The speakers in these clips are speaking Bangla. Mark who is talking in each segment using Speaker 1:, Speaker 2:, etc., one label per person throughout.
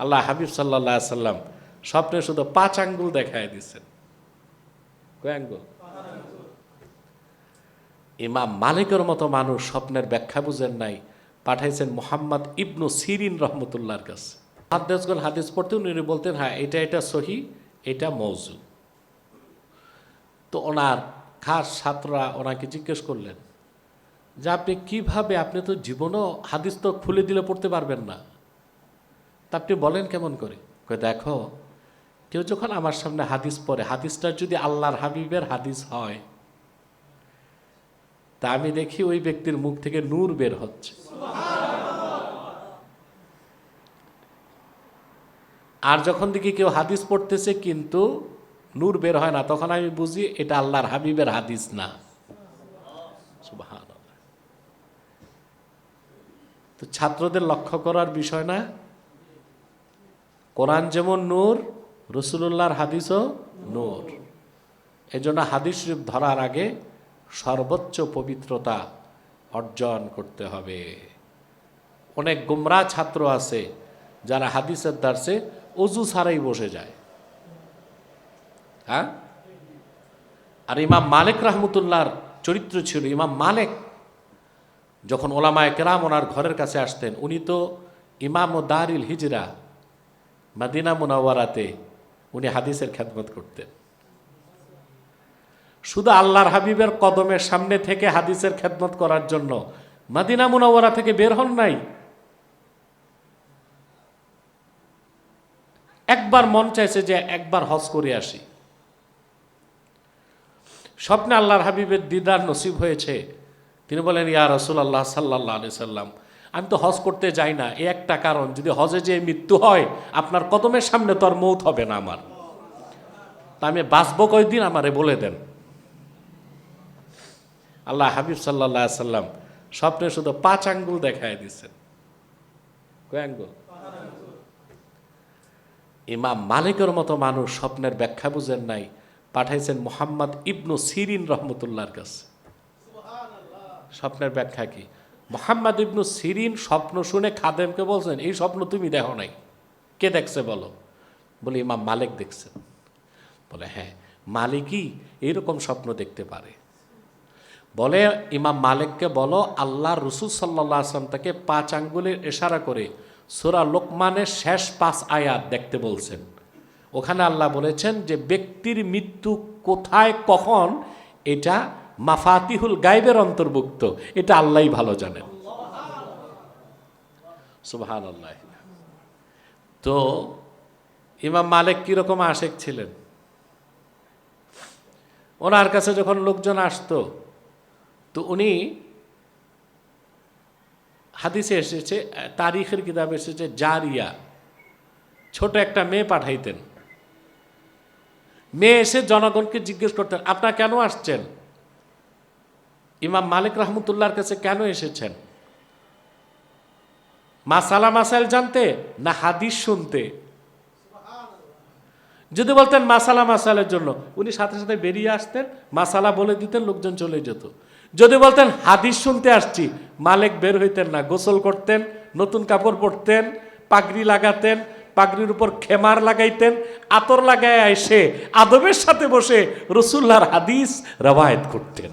Speaker 1: আল্লাহ হাবিব সাল্লাল্লাহু আলাইহি সাল্লাম স্বপ্নে শুধু 5 আঙ্গুল দেখায় দিচ্ছেন। কয় আঙ্গুল? ইমাম মালিকের মতো মানুষ স্বপ্নের ব্যাখ্যা বুঝেন নাই, পাঠাইছেন মুহাম্মদ ইবনু সিরিন রহমতুল্লাহর কাছে। মুহাদ্দিসগণ হাদিস পড়তে উনি বলতেন, হ্যাঁ এটা সহি, এটা মওজু। তো ওনার খাস ছাত্ররা ওনাকে জিজ্ঞেস করলেন যে আপনি কিভাবে, আপনি তো জীবনও হাদিস তো খুলে দিলে পড়তে পারবেন না, তা আপনি বলেন কেমন করে? কই দেখো, কেউ যখন আমার সামনে হাদিস পড়ে, হাদিসটা যদি আল্লাহর হাবিবের হাদিস হয়, তা আমি দেখি ওই ব্যক্তির মুখ থেকে নূর বের হচ্ছে। আর যখন দেখি কেউ হাদিস পড়তেছে কিন্তু নূর বের হয় না, তখন আমি বুঝি এটা আল্লাহর হাবিবের হাদিস না। সুবহানাল্লাহ। তো ছাত্রদের লক্ষ্য করার বিষয় না? কোরআন যেমন নূর, রাসূলুল্লাহর হাদিসও নূর। এজন্য হাদিস শরীফ ধরার আগে সর্বোচ্চ পবিত্রতা অর্জন করতে হবে। অনেক গোমরা ছাত্র আছে যারা হাদিসের দার্সে অজু ছাড়াই বসে যায়। হ্যাঁ, আর ইমাম মালিক রাহমাতুল্লাহর চরিত্র ছিল, ইমাম মালিক যখন ওলামায়ে কেরাম ওনার ঘরের কাছে আসতেন, উনি তো ইমাম ও দারিল হিজরা, মদিনা মুনাওয়ারাতে উনি হাদিসের খেদমত করতেন। শুধু আল্লাহর হাবিবের কদমের সামনে থেকে হাদিসের খেদমত করার জন্য মদিনা মুনাওয়ারা থেকে বের হন নাই। একবার মন চাইছে যে একবার হজ করে আসি। স্বপ্নে আল্লাহর হাবিবের দিদার নসিব হয়েছে। তিনি বলেন, ইয়া রাসূলুল্লাহ সাল্লাল্লাহু আলাইহি সাল্লাম, আমি তো হজ করতে যাই না, এই একটা কারণ, যদি হজে যে মৃত্যু হয় আপনার কদমের সামনে তো আর মৌত হবে না আমার, তা আমি বাঁচবো কয়দিন আমারে বলে দেন। আল্লাহ হাবিব সাল্লাল্লাহু আলাইহি সাল্লাম স্বপ্নে শুধু 5 আঙ্গুল দেখায় দিচ্ছেন। কয় আঙ্গুল? ইমাম মালিকের মতো মানুষ স্বপ্নের ব্যাখ্যা বুঝেন নাই, পাঠাইছেন মুহাম্মদ ইবনু সিরিন রহমতুল্লাহর কাছে। স্বপ্নের ব্যাখ্যা কি? মুহাম্মদ ইবনু সিরিন স্বপ্ন শুনে খাদেমকে বলছেন, এই স্বপ্ন তুমি দেখো নাই, কে দেখছে বলো? বলে ইমাম মালিক দেখছেন। বলে হ্যাঁ, মালিকই এইরকম স্বপ্ন দেখতে পারে। বলে ইমাম মালিককে বলো, আল্লাহ রসুল সাল্লাল্লাহু আলাইহি ওয়াসাল্লাম তাকে 5 আঙ্গুলের ইশারা করে সূরা লোকমানের শেষ 5 আয়াত দেখতে বলছেন। ওখানে আল্লাহ বলেছেন যে ব্যক্তির মৃত্যু কোথায় কখন এটা মাফাতিহুল গায়বের অন্তর্ভুক্ত, এটা আল্লাহই ভালো জানেন। সুবহানাল্লাহ। তো ইমাম মালিক কিরকম আশেক ছিলেন, ওনার কাছে যখন লোকজন আসতো তো উনি, হাদিসে এসেছে, তারিখের কিতাবে এসেছে, জারিয়া ছোট একটা মেয়ে পাঠাইতেন। মেয়ে এসে জনগণকে জিজ্ঞেস করতেন, আপনারা কেন আসছেন? ইমাম মালিক রহমতুল্লাহর কাছে কেন এসেছেন? মাসালা মাসাইল জানতে না হাদিস শুনতে? যদি বলতেন মাসালা মাসাইলের জন্য, উনি সাথে সাথে বেরিয়ে আসতেন, মাসালা বলে দিতেন, লোকজন চলে যেত। যদি বলতেন হাদিস শুনতে আসছি, মালিক বের হইতেন না, গোসল করতেন, নতুন কাপড় পরতেন, পাগড়ি লাগাতেন, পাগড়ির উপর খেমার লাগাইতেন, আতর লাগায় এসে আদবের সাথে বসে রাসূলুল্লাহর হাদিস রওয়ায়াত করতেন।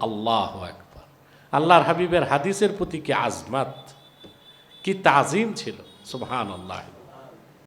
Speaker 1: আল্লাহু আকবার। আল্লাহর হাবিবের হাদিসের প্রতি কি আজমাত, কি তাজিম ছিল! সুবহানাল্লাহ।